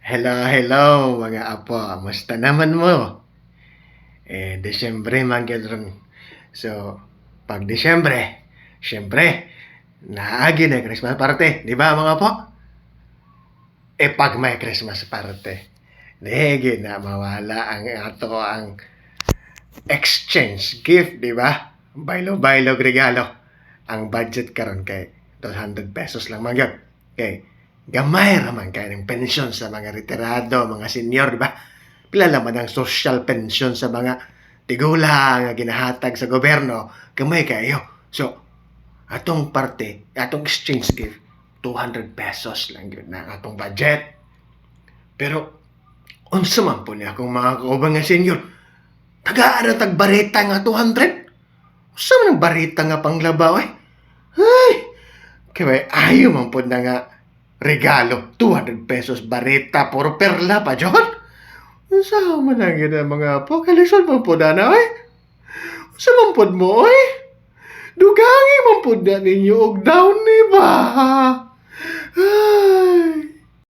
Hello, hello mga apo, musta naman mo? Disyembre man gyud ron. So, pag Disyembre, siyempre, naagi na Christmas party, di ba mga apo? Pag may Christmas party, di na mawala ang exchange gift, di ba? Bailo-bailog regalo. Ang budget karon kay 200 pesos lang man gyud. Kay gamay raman kay ng pensyon sa mga retirado, mga senior, di ba? Pila naman ang social pension sa mga tigula nga ginahatag sa gobyerno, gamay kayo. So, atong parte, atong exchange gift, 200 pesos lang yun na atong budget. Pero, unsa man po niya kung mga kaubang nga senior, tagaan na tagbarita nga 200? Unsa man ang barita nga panglabaw eh? Ay, kaya ayaw man po na nga regalo, 200 pesos barita, puro perla pa, John. Unsa man ang gina mga po, kalisod man po na na, eh. Unsa man po mo, eh. Dugangi man po na ninyo og down ni ba? Ay.